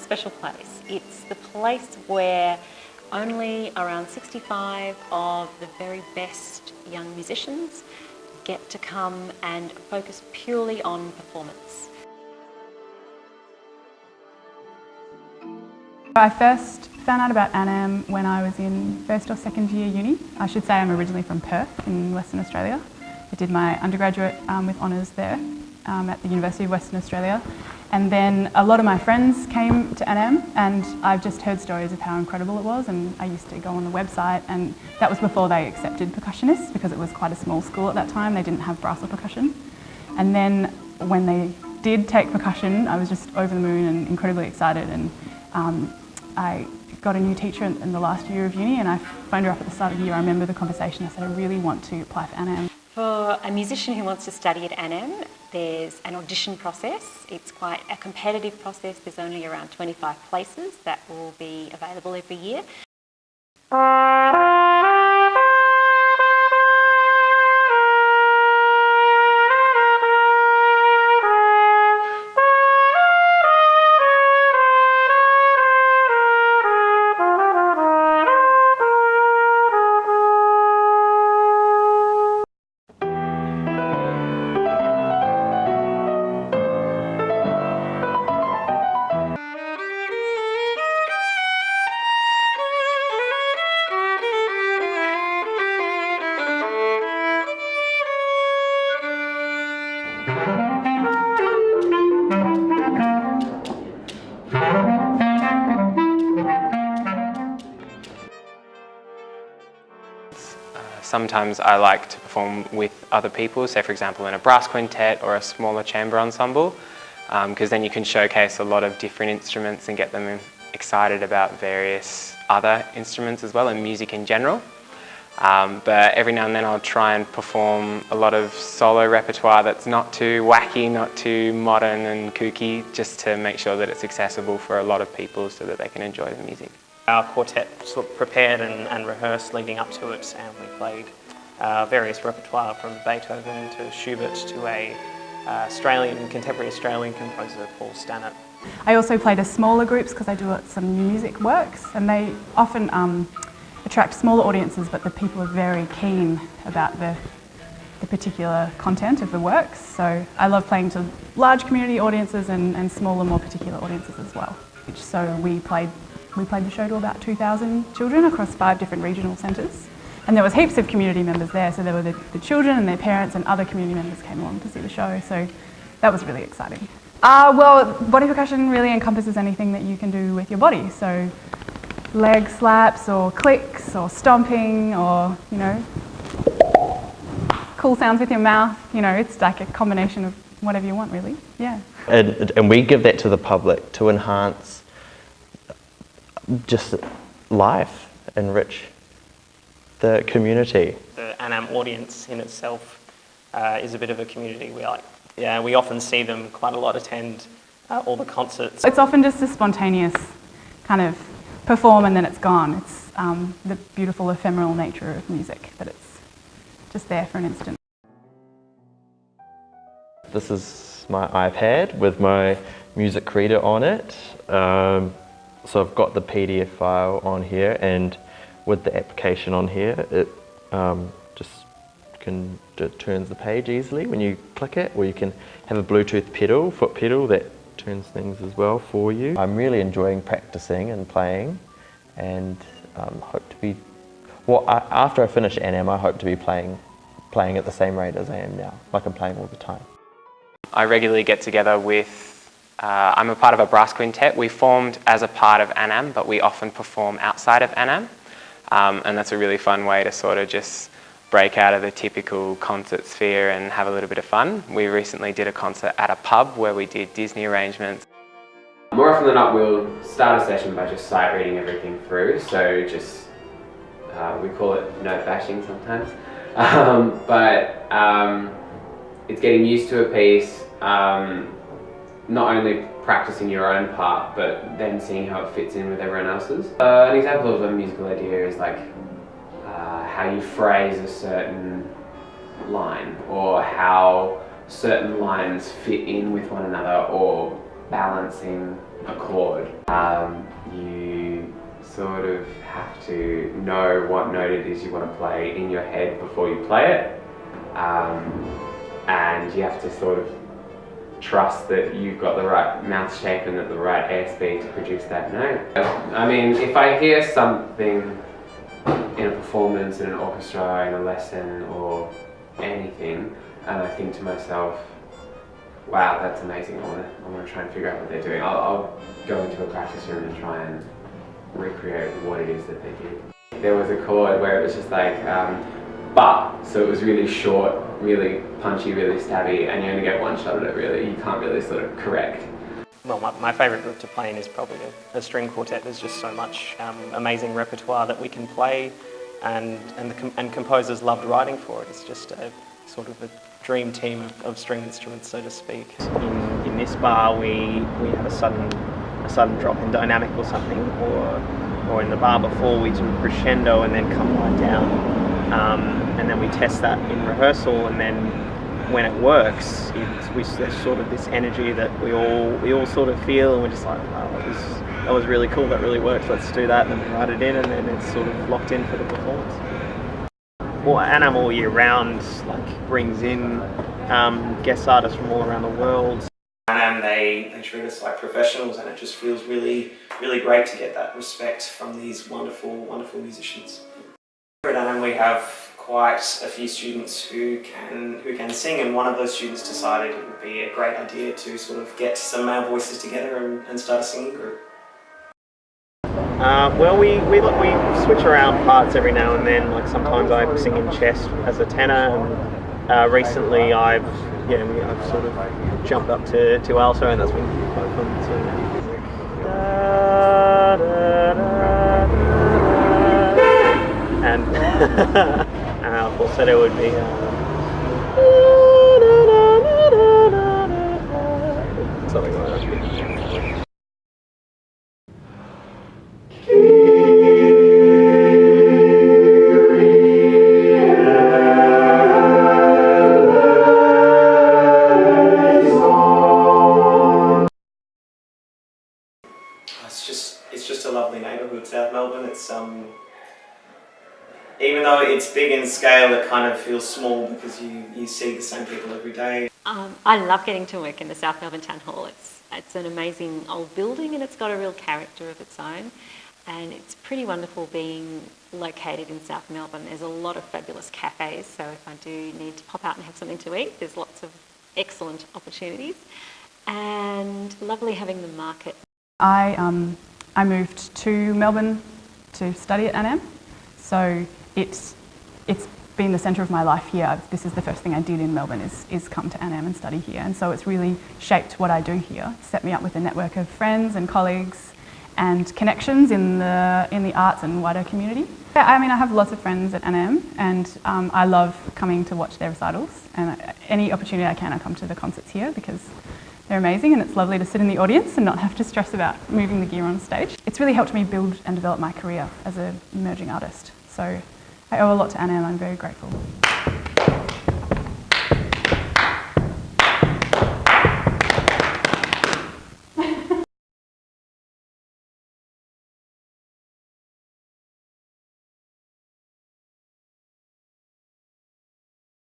special place. It's the place where only around 65 of the very best young musicians get to come and focus purely on performance. I first found out about Anam when I was in first or second year uni. I should say I'm originally from Perth in Western Australia. I did my undergraduate with honours there at the University of Western Australia. And then a lot of my friends came to Anam, and I've just heard stories of how incredible it was, and I used to go on the website, and that was before they accepted percussionists because it was quite a small school at that time. They didn't have brass or percussion. And then when they did take percussion, I was just over the moon and incredibly excited, and I got a new teacher in the last year of uni, and I phoned her up at the start of the year. I remember the conversation. I said, I really want to apply for Anam. For a musician who wants to study at Anam, there's an audition process. It's quite a competitive process. There's only around 25 places that will be available every year. Sometimes I like to perform with other people, say for example in a brass quintet or a smaller chamber ensemble, because then you can showcase a lot of different instruments and get them excited about various other instruments as well and music in general. But every now and then I'll try and perform a lot of solo repertoire that's not too wacky, not too modern and kooky, just to make sure that it's accessible for a lot of people so that they can enjoy the music. Our quartet sort of prepared and rehearsed leading up to it, and we played various repertoire from Beethoven to Schubert to a contemporary Australian composer, Paul Stannard. I also play to smaller groups because I do some music works, and they often attract smaller audiences, but the people are very keen about the particular content of the works. So I love playing to large community audiences and smaller, more particular audiences as well. So we played the show to about 2,000 children across 5 different regional centres. And there was heaps of community members there, so there were the children and their parents, and other community members came along to see the show, so that was really exciting. Well, body percussion really encompasses anything that you can do with your body, so leg slaps or clicks or stomping or, you know, cool sounds with your mouth, you know, it's like a combination of whatever you want really, yeah. And we give that to the public to enhance just life, enrich the community. The Anam audience in itself is a bit of a community. We often see them quite a lot attend all the concerts. It's often just a spontaneous kind of perform and then it's gone. It's the beautiful ephemeral nature of music, that it's just there for an instant. This is my iPad with my music reader on it. So I've got the PDF file on here, and with the application on here, it just turns the page easily when you click it, or you can have a Bluetooth pedal, foot pedal, that turns things as well for you. I'm really enjoying practicing and playing, and hope to be, after I finish Anam, I hope to be playing at the same rate as I am now, like I'm playing all the time. I regularly get together with I'm a part of a brass quintet. We formed as a part of Anam, but we often perform outside of Anam. And that's a really fun way to sort of just break out of the typical concert sphere and have a little bit of fun. We recently did a concert at a pub where we did Disney arrangements. More often than not, we'll start a session by just sight reading everything through. So just, we call it note bashing sometimes. It's getting used to a piece, not only practicing your own part, but then seeing how it fits in with everyone else's. An example of a musical idea is like how you phrase a certain line, or how certain lines fit in with one another, or balancing a chord. You sort of have to know what note it is you want to play in your head before you play it, and you have to sort of trust that you've got the right mouth shape and at the right airspeed to produce that note. I mean, if I hear something in a performance, in an orchestra, in a lesson or anything, and I think to myself, wow, that's amazing, I want to try and figure out what they're doing. I'll go into a practice room and try and recreate what it is that they did. There was a chord where it was just like, but, so it was really short, really punchy, really stabby, and you only get one shot at it really, you can't really sort of correct. Well, my favourite group to play in is probably a string quartet. There's just so much amazing repertoire that we can play, and composers loved writing for it. It's just a sort of a dream team of string instruments, so to speak. In this bar, we have a sudden drop in dynamic or something, or in the bar before we do a crescendo and then come right down. And then we test that in rehearsal, and then when it works, there's sort of this energy that we all sort of feel, and we're just like, wow, that was really cool, that really works, let's do that, and then we write it in, and then it's sort of locked in for the performance. Well, Anam all year round brings in guest artists from all around the world. Anam, they treat us like professionals, and it just feels really, really great to get that respect from these wonderful, wonderful musicians. Here at Anam we have quite a few students who can sing, and one of those students decided it would be a great idea to sort of get some male voices together and start a singing group. Well, we switch around parts every now and then. Like sometimes I sing in chest as a tenor, and recently I've sort of jumped up to alto, and that's been quite fun to sing. And falsetto would be something like that. It's just a lovely neighbourhood, South Melbourne. It's even though it's big in scale, it kind of feels small because you see the same people every day. I love getting to work in the South Melbourne Town Hall. It's an amazing old building, and it's got a real character of its own, and it's pretty wonderful being located in South Melbourne. There's a lot of fabulous cafes, so if I do need to pop out and have something to eat, there's lots of excellent opportunities, and lovely having the market. I moved to Melbourne to study at Anam, so it's been the centre of my life here. This is the first thing I did in Melbourne is come to Anam and study here, and so it's really shaped what I do here, set me up with a network of friends and colleagues and connections in the arts and wider community. I mean, I have lots of friends at Anam, and I love coming to watch their recitals, and any opportunity I can, I come to the concerts here because they're amazing, and it's lovely to sit in the audience and not have to stress about moving the gear on stage. It's really helped me build and develop my career as an emerging artist. So I owe a lot to Anam, I'm very grateful.